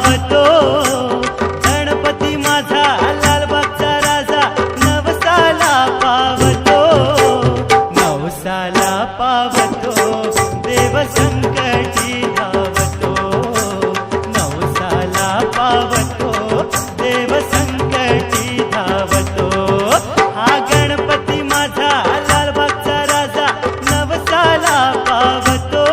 पावतो, गणपती माझा लालबागचा राजा नवसाला पावतो, नवसाला पावतो, देव संकटी धावतो, नवसाला पावतो, देव संकटी धावतो। हा गणपती माझा लालबागचा राजा नवसाला पावतो,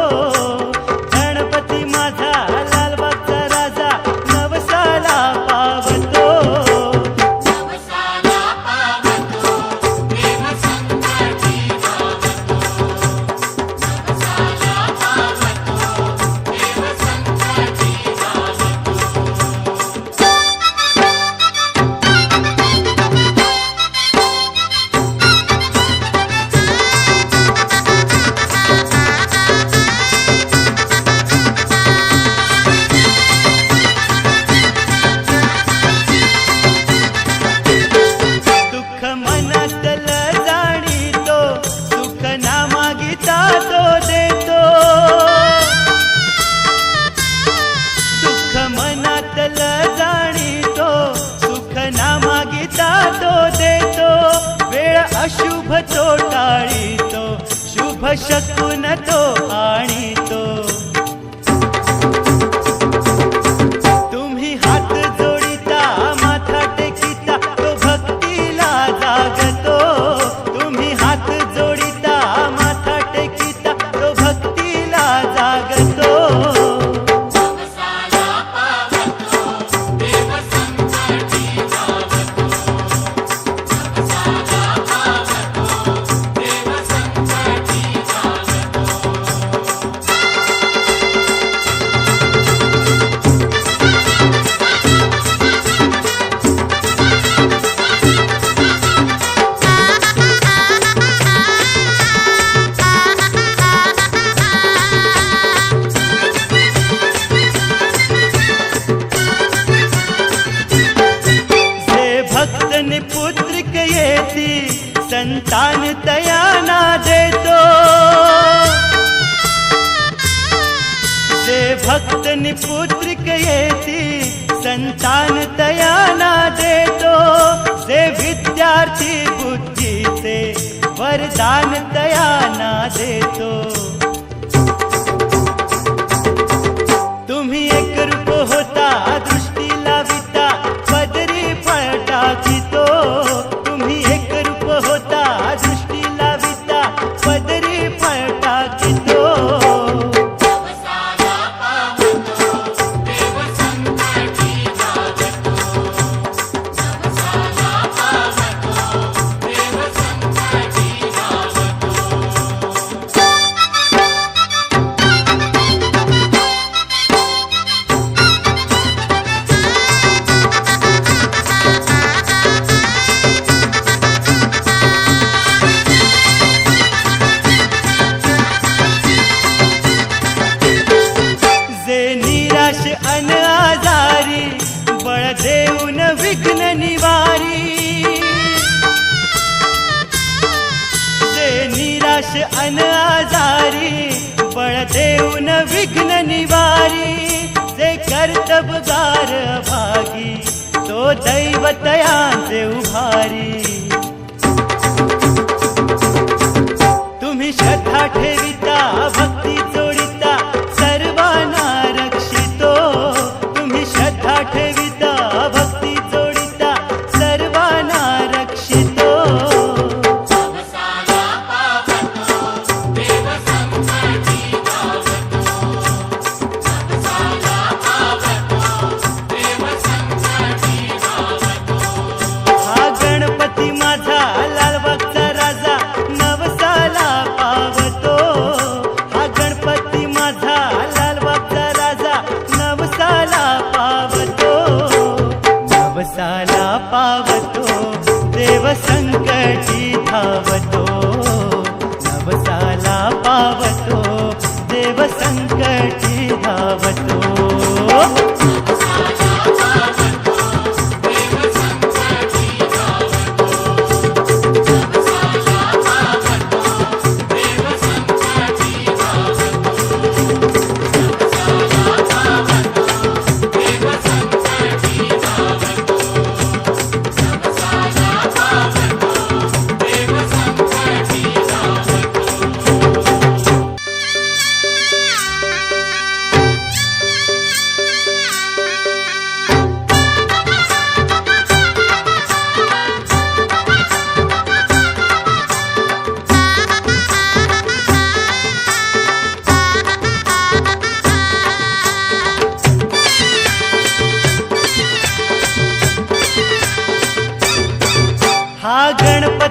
गणपती माझा लालबागचा राजा नवसाला पावतो, नवसाला पावतो, देव संकटी धावतो, नवसाला पावतो, देव संकटी दुःख मनातल जाणीतो, सुख ना मागिता तो देतो, दुःख मनातल जाणीतो, सुख ना मागिता तो देतो, वेळ अशुभ तो टाळीतो, शुभ शकून तो आणीतो। तुम्ही हात जोडिता माथा टेकिता तो भक्तीला जागतो, तुम्ही हात जोडिता माथा टेकिता तो भक्तीला जागतो, नवसाला पावतो, देव संकटी धावतो, नवसाला पावतो, देव संकटी धावतो। जे भक्त निपुत्रिक येती संतान तयाना देतो, जे भक्त निपुत्रिक येती संतान तयाना देतो, जे विद्यार्थी बुद्धीचे वरदान तयाना देतो। तुम्ही एक रूप होता दृष्टी लाविता पदरी फळ टाकितो, तुम्ही एक रूप होता दृष्टी लाविता पदरी फळ टाकितो, नवसाला पावतो, देव संकटी धावतो, नवसाला पावतो, देव संकटी धावतो। जे निराश अन आजारी बळ देऊन विघ्न निवारी, जे निराश अन आजारी बळ देऊन विघ्न निवारी, जे कर्तबगार भागी तो दैवतयांचे उभारी। तुम्ही श्रद्धा ठेविता भक्ती जोडिता सर्वांना रक्षितो, तुम्ही श्रद्धा ठेविता भक्ती जोडिता सर्वांना रक्षितो, नवसाला पावतो, देव संकटी धावतो, नवसाला पावतो, देव संकटी धावतो। हा गणपती माझा लालबागचा राजा नवसाला पावतो,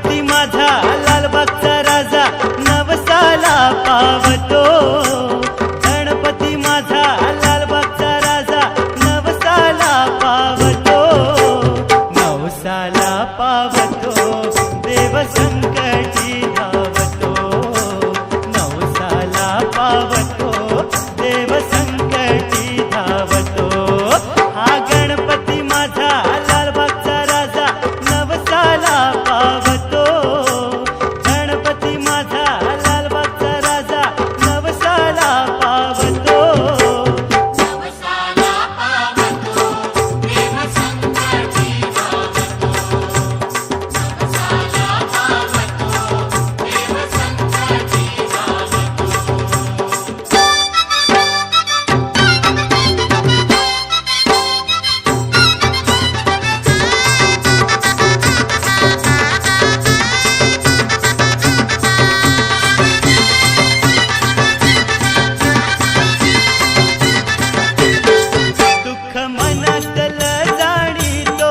गणपती माझा लालबागचा राजा नवसाला पावतो. गणपती माझा लालबागचा राजा नवसाला पावतो. नवसाला पावतो देव संकटी धावतो. नवसाला पावतो देव संकटी धावतो. हा गणपती माझा लालबागचा राजा नवसाला पावतो. गणपती माझा लालबागचा राजा नवसाला पावतो. नवसाला पावतो देव संकटी धावतो. नवसाला पावतो देव संकटी दुःख मनातल जाणीतो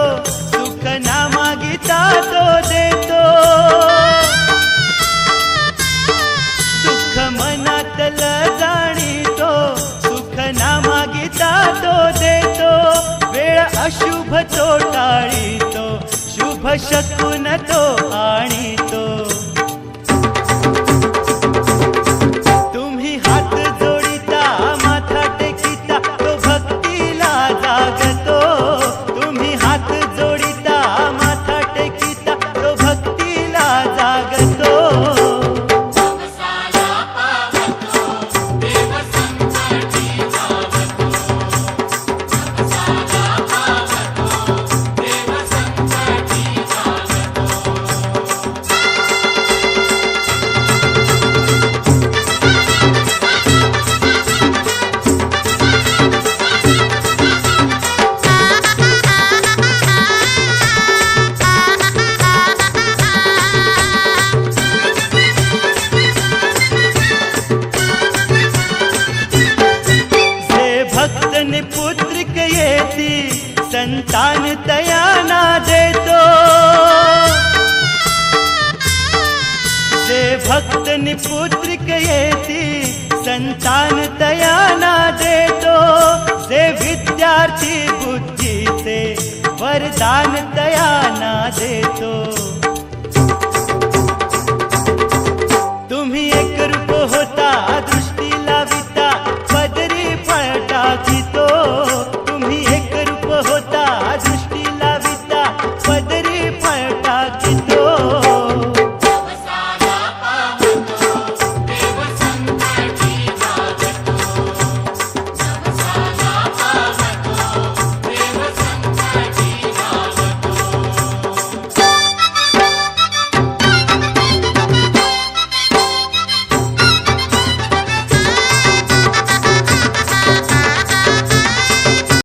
सुख ना मागिता तो देतो. दुःख मनातल जाणीतो सुख ना मागिता तो देतो. वेळ अशुभ तो टाळीतो शुभ शकून तो आणीतो. तुम्ही हात जोडिता माथा टेकिता तो भक्तीला जागतो. तुम्ही हात जोडिता माथा टेकिता तो भक्तीला जागतो. नवसाला पावतो देव संकटी धावतो. नवसाला पावतो देव संकटी धावतो. जे भक्त पुत्रिक येती संतान तयाना देतो. जे भक्त पुत्रिक येती संतान तयाना देतो. जे विद्यार्थी बुद्धीचे वरदान तयाना देतो.